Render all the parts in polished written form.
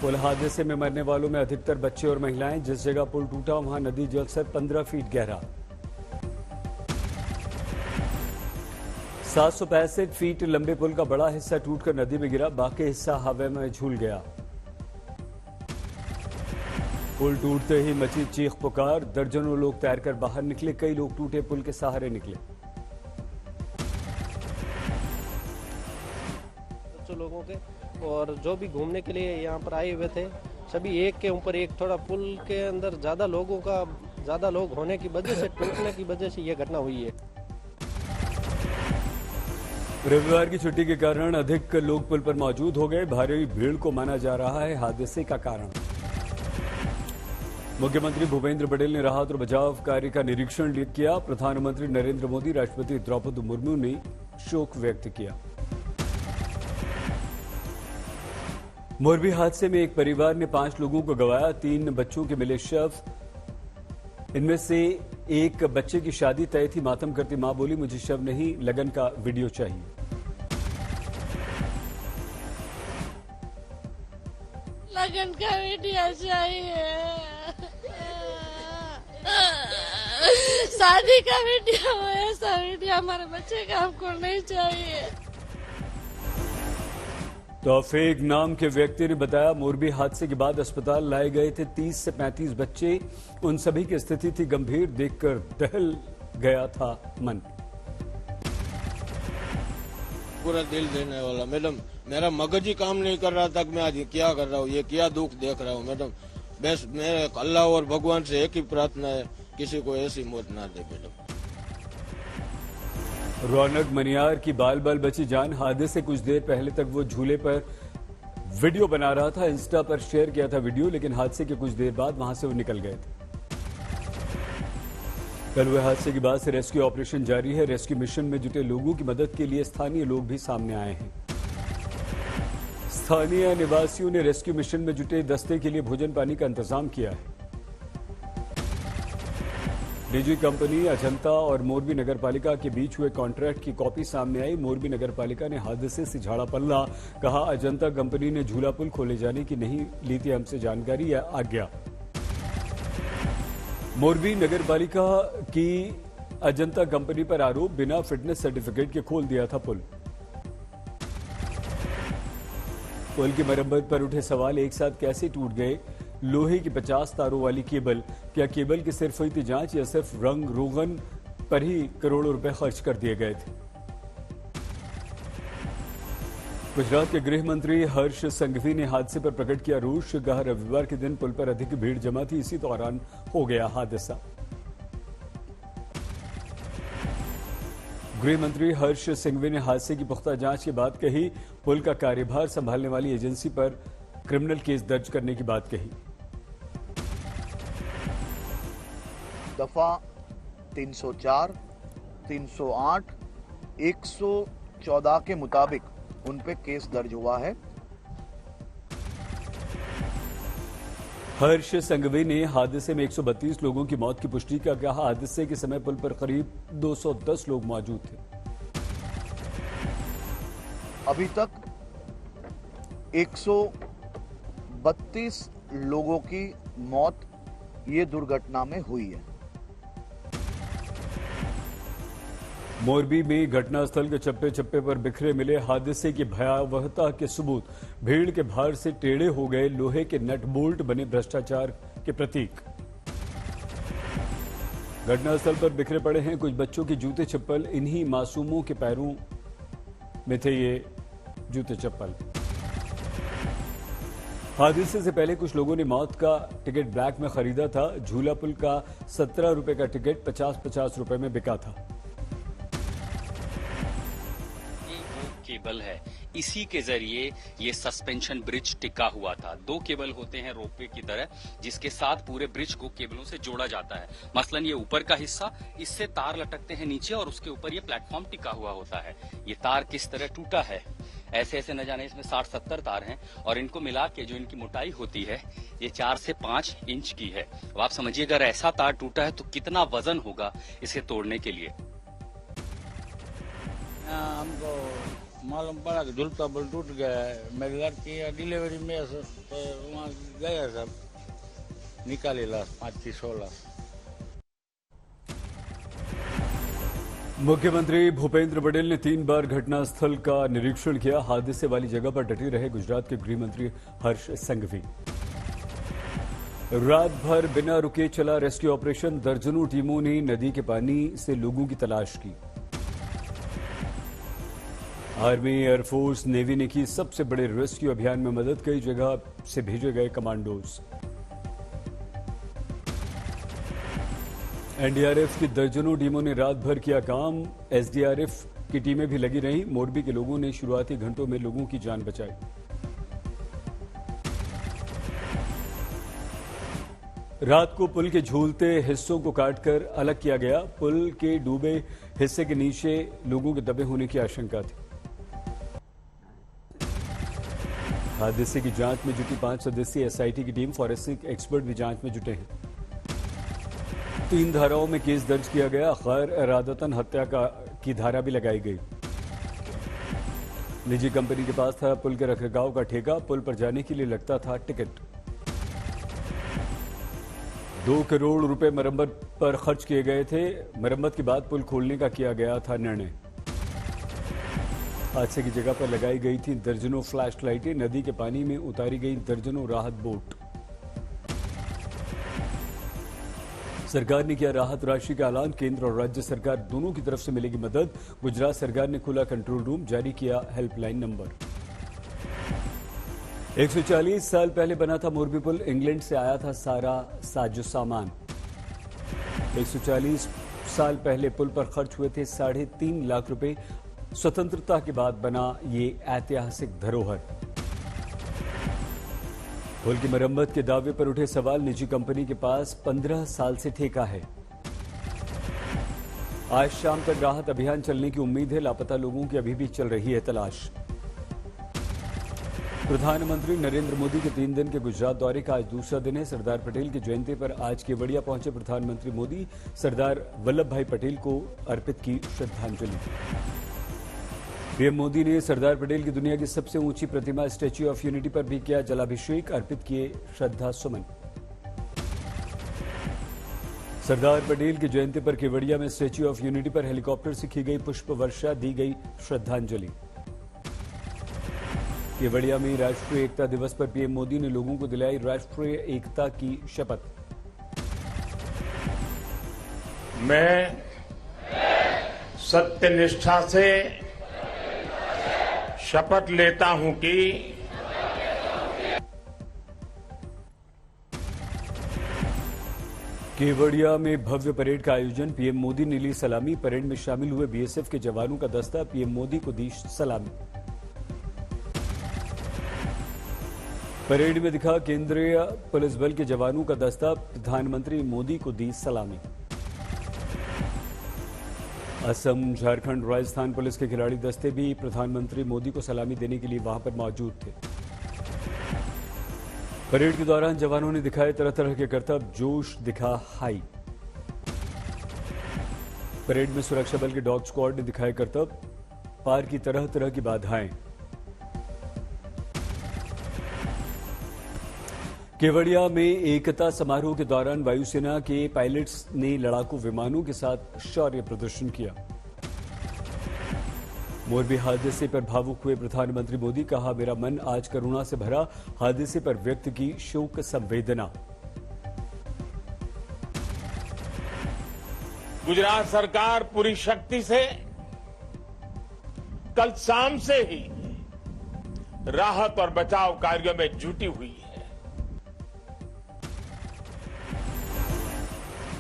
पुल हादसे में मरने वालों में अधिकतर बच्चे और महिलाएं। जिस जगह पुल टूटा वहां नदी जलस्तर 15 फीट गहरा। 765 फीट लंबे पुल का बड़ा हिस्सा टूटकर नदी में गिरा, बाकी हिस्सा हवा में झूल गया। पुल टूटते ही मची चीख पुकार, दर्जनों लोग तैरकर बाहर निकले, कई लोग टूटे पुल के सहारे निकले। लोगों के और जो भी घूमने के लिए यहाँ पर आए हुए थे, सभी एक के ऊपर एक, थोड़ा पुल के अंदर ज्यादा लोग होने की वजह से, टूटने की वजह से ये घटना हुई है। रविवार की छुट्टी के कारण अधिक लोग पुल पर मौजूद हो गए। भारी भीड़ को माना जा रहा है हादसे का कारण। मुख्यमंत्री भूपेंद्र पटेल ने राहत और बचाव कार्य का निरीक्षण किया। प्रधानमंत्री नरेंद्र मोदी, राष्ट्रपति द्रौपदी मुर्मू ने शोक व्यक्त किया। मोरबी हादसे में एक परिवार ने 5 लोगों को गंवाया, 3 बच्चों के मिले शव। इनमें से एक बच्चे की शादी तय थी। मातम करती मां बोली, मुझे शव नहीं, लगन का वीडियो चाहिए। लगन का वीडियो चाहिए, शादी का वीडियो, ऐसा वीडियो हमारे बच्चे का हमको नहीं चाहिए। तौफीक नाम के व्यक्ति ने बताया, मोरबी हादसे के बाद अस्पताल लाए गए थे 30 से 35 बच्चे। उन सभी की स्थिति थी गंभीर, देखकर दहल गया था मन। पूरा दिल देने वाला मैडम, मेरा मगज ही काम नहीं कर रहा था कि मैं आज क्या कर रहा हूँ, ये क्या दुख देख रहा हूँ मैडम। बस मेरे अल्लाह और भगवान से एक ही प्रार्थना है, किसी को ऐसी मौत ना दे मैडम। रौनक मनियार की बाल बाल बची जान। हादसे से कुछ देर पहले तक वो झूले पर वीडियो बना रहा था, इंस्टा पर शेयर किया था वीडियो, लेकिन हादसे के कुछ देर बाद वहां से वो निकल गए थे। कल हुए हादसे के बाद से रेस्क्यू ऑपरेशन जारी है। रेस्क्यू मिशन में जुटे लोगों की मदद के लिए स्थानीय लोग भी सामने आए हैं। स्थानीय निवासियों ने रेस्क्यू मिशन में जुटे दस्ते के लिए भोजन पानी का इंतजाम किया है। निजी कंपनी अजंता और मोरबी नगरपालिका के बीच हुए कॉन्ट्रैक्ट की कॉपी सामने आई। मोरबी नगरपालिका ने हादसे से झाड़ा पल्ला, कहा अजंता कंपनी ने झूला पुल खोले जाने की नहीं ली थी हमसे जानकारी या आज्ञा। मोरबी नगरपालिका की अजंता कंपनी पर आरोप, बिना फिटनेस सर्टिफिकेट के खोल दिया था पुल। पुल की मरम्मत पर उठे सवाल, एक साथ कैसे टूट गए लोहे की 50 तारों वाली केबल? क्या केबल की सिर्फ हुई थी जांच या सिर्फ रंग रोगन पर ही करोड़ों रुपए खर्च कर दिए गए थे? गुजरात के गृह मंत्री हर्ष संघवी ने हादसे पर प्रकट किया रोष। कहा रविवार के दिन पुल पर अधिक भीड़ जमा थी, इसी दौरान हो गया हादसा। गृह मंत्री हर्ष संघवी ने हादसे की पुख्ता जांच के बाद कही, पुल का कार्यभार संभालने वाली एजेंसी पर क्रिमिनल केस दर्ज करने की बात कही। दफा 304, 308, 114 के मुताबिक उन पे केस दर्ज हुआ है। हर्ष संघवी ने हादसे में 132 लोगों की मौत की पुष्टि का कहा। हादसे के समय पुल पर करीब 210 लोग मौजूद थे। अभी तक 132 लोगों की मौत ये दुर्घटना में हुई है। मोरबी में घटनास्थल के चप्पे चप्पे पर बिखरे मिले हादसे की भयावहता के सबूत। भीड़ के भार से टेढ़े हो गए लोहे के नट बोल्ट बने भ्रष्टाचार के प्रतीक। घटनास्थल पर बिखरे पड़े हैं कुछ बच्चों के जूते चप्पल। इन्हीं मासूमों के पैरों में थे ये जूते चप्पल। हादसे से पहले कुछ लोगों ने मौत का टिकट ब्लैक में खरीदा था। झूला पुल का 17 रुपए का टिकट 50-50 रुपए में बिका था। केबल है, इसी के जरिए ये सस्पेंशन ब्रिज टिका हुआ था। 2 केबल होते हैं रोपवे की तरह, जिसके साथ पूरे ब्रिज को केबलों से जोड़ा जाता है। मसलन ये ऊपर का हिस्सा, इससे तार लटकते हैं नीचे और उसके ऊपर ये प्लेटफॉर्म टिका हुआ होता है। ये तार किस तरह टूटा है, ऐसे ऐसे न जाने इसमें 60-70 तार हैं और इनको मिला के जो इनकी मोटाई होती है ये 4 से 5 इंच की है। अब आप समझिए अगर ऐसा तार टूटा है तो कितना वजन होगा इसे तोड़ने के लिए। हमको मालूम पड़ा कि झुलता पुल टूट गया है। मेरी लड़की डिलीवरी में तो वहाँ गया सब, निकाली लाश 5-6 लाश। मुख्यमंत्री भूपेंद्र पटेल ने 3 बार घटनास्थल का निरीक्षण किया। हादसे वाली जगह पर डटे रहे गुजरात के गृह मंत्री हर्ष संघवी। रात भर बिना रुके चला रेस्क्यू ऑपरेशन। दर्जनों टीमों ने नदी के पानी से लोगों की तलाश की। आर्मी, एयरफोर्स, नेवी ने की सबसे बड़े रेस्क्यू अभियान में मदद। कई जगह से भेजे गए कमांडोज। एनडीआरएफ की दर्जनों टीमों ने रात भर किया काम। एसडीआरएफ की टीमें भी लगी रहीं। मोरबी के लोगों ने शुरुआती घंटों में लोगों की जान बचाई। रात को पुल के झूलते हिस्सों को काटकर अलग किया गया। पुल के डूबे हिस्से के नीचे लोगों के दबे होने की आशंका थी। हादसे की जांच में जुटी 5 सदस्यीय एसआईटी की टीम। फॉरेंसिक एक्सपर्ट भी जांच में जुटे हैं। 3 धाराओं में केस दर्ज किया गया। गैर इरादतन हत्या की धारा भी लगाई गई। निजी कंपनी के पास था पुल के रखरखाव का ठेका। पुल पर जाने के लिए लगता था टिकट। 2 करोड़ रुपए मरम्मत पर खर्च किए गए थे। मरम्मत के बाद पुल खोलने का किया गया था निर्णय। हादसे की जगह पर लगाई गई थी दर्जनों फ्लैश लाइटें। नदी के पानी में उतारी गई दर्जनों राहत बोट। सरकार ने किया राहत राशि का ऐलान। केंद्र और राज्य सरकार दोनों की तरफ से मिलेगी मदद। गुजरात सरकार ने खोला कंट्रोल रूम, जारी किया हेल्पलाइन नंबर। 140 साल पहले बना था मोरबी पुल। इंग्लैंड से आया था सारा साजो सामान। 140 साल पहले पुल पर खर्च हुए थे 3.5 लाख रुपए। स्वतंत्रता के बाद बना ये ऐतिहासिक धरोहर। पुल की मरम्मत के दावे पर उठे सवाल। निजी कंपनी के पास 15 साल से ठेका है। आज शाम तक राहत अभियान चलने की उम्मीद है। लापता लोगों की अभी भी चल रही है तलाश। प्रधानमंत्री नरेंद्र मोदी के 3 दिन के गुजरात दौरे का आज दूसरा दिन है। सरदार पटेल की जयंती पर आज केवड़िया पहुंचे प्रधानमंत्री मोदी। सरदार वल्लभ भाई पटेल को अर्पित की श्रद्धांजलि। पीएम मोदी ने सरदार पटेल की दुनिया की सबसे ऊंची प्रतिमा स्टैच्यू ऑफ यूनिटी पर भी किया जलाभिषेक। अर्पित किए श्रद्धा सुमन। सरदार पटेल की जयंती पर केवड़िया में स्टैच्यू ऑफ यूनिटी पर हेलीकॉप्टर से की गई पुष्प वर्षा, दी गई श्रद्धांजलि। केवड़िया में राष्ट्रीय एकता दिवस पर पीएम मोदी ने लोगों को दिलाई राष्ट्रीय एकता की शपथ। मैं सत्यनिष्ठा से शपथ लेता हूं कि केवड़िया में भव्य परेड का आयोजन। पीएम मोदी ने ली सलामी। परेड में शामिल हुए बीएसएफ के जवानों का दस्ता। पीएम मोदी को दी सलामी। परेड में दिखा केंद्रीय पुलिस बल के जवानों का दस्ता। प्रधानमंत्री मोदी को दी सलामी। असम, झारखंड, राजस्थान पुलिस के खिलाड़ी दस्ते भी प्रधानमंत्री मोदी को सलामी देने के लिए वहां पर मौजूद थे। परेड के दौरान जवानों ने दिखाए तरह तरह के करतब। जोश दिखा हाई। परेड में सुरक्षा बल के डॉग स्क्वाड ने दिखाए करतब। पार की तरह तरह की बाधाएं। केवड़िया में एकता समारोह के दौरान वायुसेना के पायलट्स ने लड़ाकू विमानों के साथ शौर्य प्रदर्शन किया। मोरबी हादसे पर भावुक हुए प्रधानमंत्री मोदी। कहा, मेरा मन आज करुणा से भरा। हादसे पर व्यक्त की शोक संवेदना। गुजरात सरकार पूरी शक्ति से कल शाम से ही राहत और बचाव कार्यों में जुटी हुई है।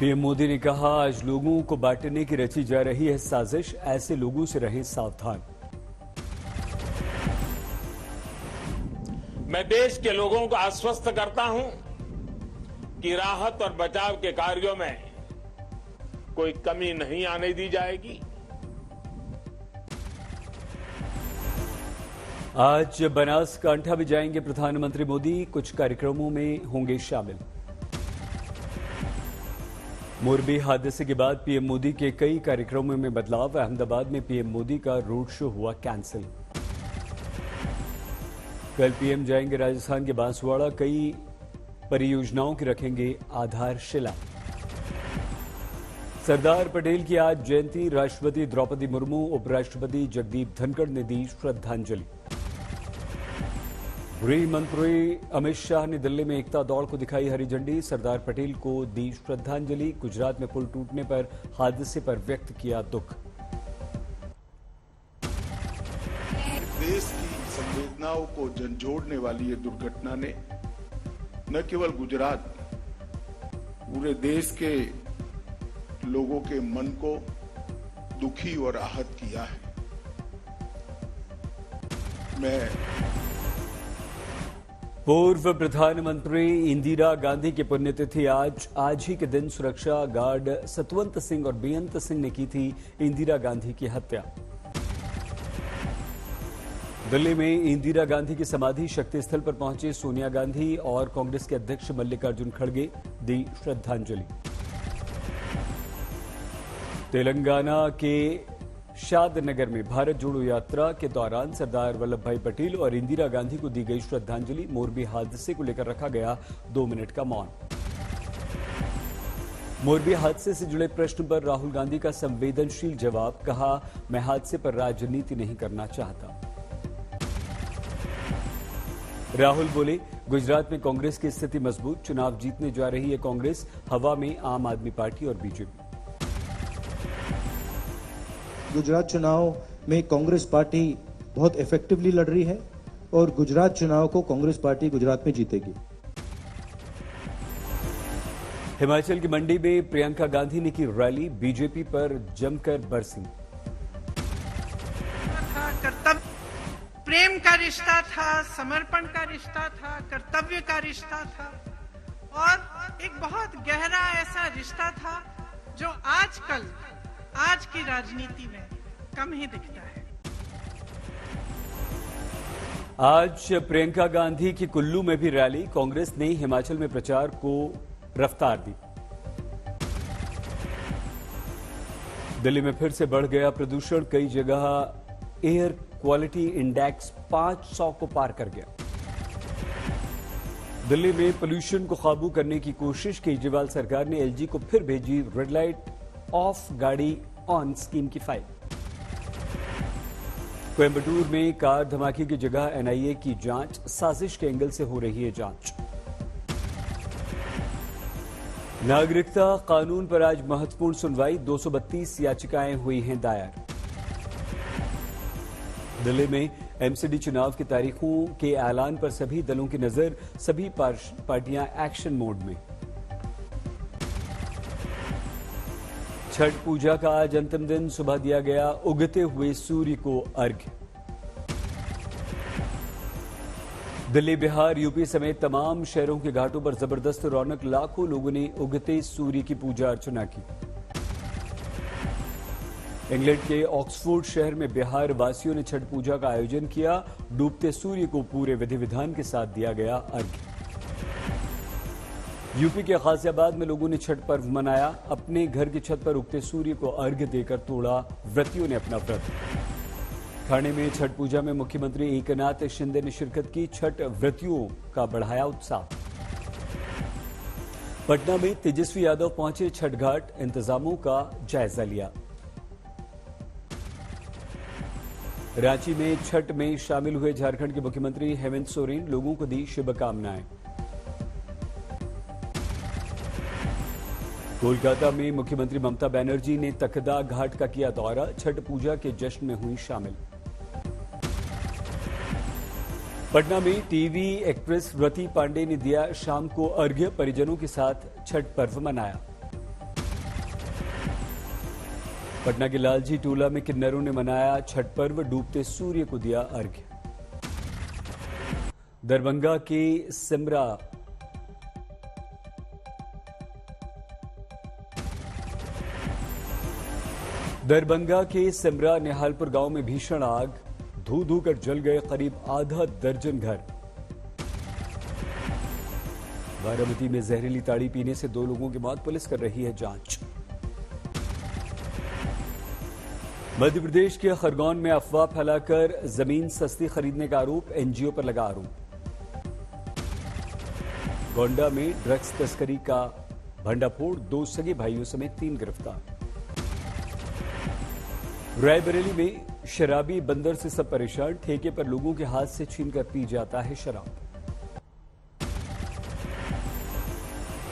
पीएम मोदी ने कहा, आज लोगों को बांटने की रची जा रही है साजिश। ऐसे लोगों से रहें सावधान। मैं देश के लोगों को आश्वस्त करता हूं कि राहत और बचाव के कार्यों में कोई कमी नहीं आने दी जाएगी। आज बनासकांठा भी जाएंगे प्रधानमंत्री मोदी। कुछ कार्यक्रमों में होंगे शामिल। मोरबी हादसे के बाद पीएम मोदी के कई कार्यक्रमों में बदलाव। अहमदाबाद में पीएम मोदी का रोड शो हुआ कैंसिल। कल पीएम जाएंगे राजस्थान के बांसवाड़ा, कई परियोजनाओं की रखेंगे आधारशिला। सरदार पटेल की आज जयंती, राष्ट्रपति द्रौपदी मुर्मू, उपराष्ट्रपति जगदीप धनखड़ ने दी श्रद्धांजलि। गृह मंत्री अमित शाह ने दिल्ली में एकता दौड़ को दिखाई हरी झंडी, सरदार पटेल को दी श्रद्धांजलि। गुजरात में पुल टूटने पर हादसे पर व्यक्त किया दुख। देश की संवेदनाओं को झंझोड़ने वाली ये दुर्घटना ने न केवल गुजरात, पूरे देश के लोगों के मन को दुखी और आहत किया है। मैं पूर्व प्रधानमंत्री इंदिरा गांधी की पुण्यतिथि आज ही के दिन सुरक्षा गार्ड सतवंत सिंह और बेअंत सिंह ने की थी इंदिरा गांधी की हत्या। दिल्ली में इंदिरा गांधी की समाधि शक्ति स्थल पर पहुंचे सोनिया गांधी और कांग्रेस के अध्यक्ष मल्लिकार्जुन खड़गे, दी श्रद्धांजलि। तेलंगाना के शादनगर में भारत जोड़ो यात्रा के दौरान सरदार वल्लभ भाई पटेल और इंदिरा गांधी को दी गई श्रद्धांजलि। मोरबी हादसे को लेकर रखा गया 2 मिनट का मौन। मोरबी हादसे से जुड़े प्रश्न पर राहुल गांधी का संवेदनशील जवाब, कहा मैं हादसे पर राजनीति नहीं करना चाहता। राहुल बोले गुजरात में कांग्रेस की स्थिति मजबूत, चुनाव जीतने जा रही है कांग्रेस, हवा में आम आदमी पार्टी और बीजेपी। गुजरात चुनाव में कांग्रेस पार्टी बहुत इफेक्टिवली लड़ रही है और गुजरात चुनाव को कांग्रेस पार्टी गुजरात में जीतेगी। हिमाचल की मंडी में प्रियंका गांधी ने की रैली, बीजेपी पर जमकर बरसी। कर्तव्य, प्रेम का रिश्ता था, समर्पण का रिश्ता था, कर्तव्य का रिश्ता था और एक बहुत गहरा ऐसा रिश्ता था जो आजकल आज की राजनीति में कम ही दिखता है। आज प्रियंका गांधी की कुल्लू में भी रैली, कांग्रेस ने हिमाचल में प्रचार को रफ्तार दी। दिल्ली में फिर से बढ़ गया प्रदूषण, कई जगह एयर क्वालिटी इंडेक्स 500 को पार कर गया। दिल्ली में पोल्यूशन को काबू करने की कोशिश, केजरीवाल सरकार ने एलजी को फिर भेजी रेड लाइट ऑफ गाड़ी ऑन स्कीम की फाइल। कोयंबटूर में कार धमाके की जगह एनआईए की जांच, साजिश के एंगल से हो रही है जांच। नागरिकता कानून पर आज महत्वपूर्ण सुनवाई, 232 याचिकाएं हुई हैं दायर। दिल्ली में एमसीडी चुनाव की तारीखों के ऐलान पर सभी दलों की नजर, सभी पार्टियां एक्शन मोड में। छठ पूजा का आज अंतिम दिन, सुबह दिया गया उगते हुए सूर्य को अर्घ्य। दिल्ली, बिहार, यूपी समेत तमाम शहरों के घाटों पर जबरदस्त रौनक, लाखों लोगों ने उगते सूर्य की पूजा अर्चना की। इंग्लैंड के ऑक्सफोर्ड शहर में बिहार वासियों ने छठ पूजा का आयोजन किया, डूबते सूर्य को पूरे विधि विधान के साथ दिया गया अर्घ्य। यूपी के गाजियाबाद में लोगों ने छठ पर्व मनाया, अपने घर की छत पर उगते सूर्य को अर्घ्य देकर तोड़ा व्रतियों ने अपना व्रत। ठाणे में छठ पूजा में मुख्यमंत्री एकनाथ शिंदे ने शिरकत की, छठ व्रतियों का बढ़ाया उत्साह। पटना में तेजस्वी यादव पहुंचे छठ घाट, इंतजामों का जायजा लिया। रांची में छठ में शामिल हुए झारखंड के मुख्यमंत्री हेमंत सोरेन, लोगों को दी शुभकामनाएं। कोलकाता में मुख्यमंत्री ममता बनर्जी ने तकदा घाट का किया दौरा, छठ पूजा के जश्न में हुई शामिल। पटना में टीवी एक्ट्रेस रति पांडे ने दिया शाम को अर्घ्य, परिजनों के साथ छठ पर्व मनाया। पटना के लालजी टोला में किन्नरों ने मनाया छठ पर्व, डूबते सूर्य को दिया अर्घ्य। दरभंगा के सिमरा निहालपुर गांव में भीषण आग, धू धू कर जल गए करीब आधा दर्जन घर। बारामती में जहरीली ताड़ी पीने से 2 लोगों की मौत, पुलिस कर रही है जांच। मध्य प्रदेश के खरगोन में अफवाह फैलाकर जमीन सस्ती खरीदने का आरोप, एनजीओ पर लगा आरोप। गोंडा में ड्रग्स तस्करी का भंडाफोड़, 2 सगे भाइयों समेत 3 गिरफ्तार। रायबरेली में शराबी बंदर से सब परेशान, ठेके पर लोगों के हाथ से छीनकर पी जाता है शराब।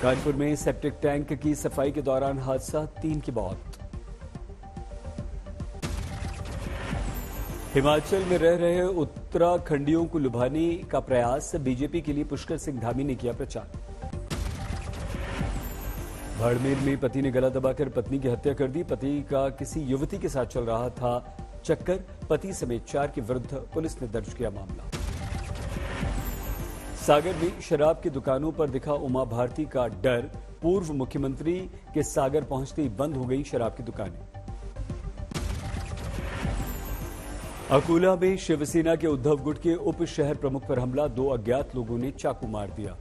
कानपुर में सेप्टिक टैंक की सफाई के दौरान हादसा, 3 की मौत। हिमाचल में रह रहे उत्तराखंडियों को लुभाने का प्रयास, बीजेपी के लिए पुष्कर सिंह धामी ने किया प्रचार। बाड़मेर में पति ने गला दबाकर पत्नी की हत्या कर दी, पति का किसी युवती के साथ चल रहा था चक्कर, पति समेत 4 के विरुद्ध पुलिस ने दर्ज किया मामला। सागर में शराब की दुकानों पर दिखा उमा भारती का डर, पूर्व मुख्यमंत्री के सागर पहुंचते ही बंद हो गई शराब की दुकानें। अकोला में शिवसेना के उद्धव गुट के उप शहर प्रमुख पर हमला, 2 अज्ञात लोगों ने चाकू मार दिया।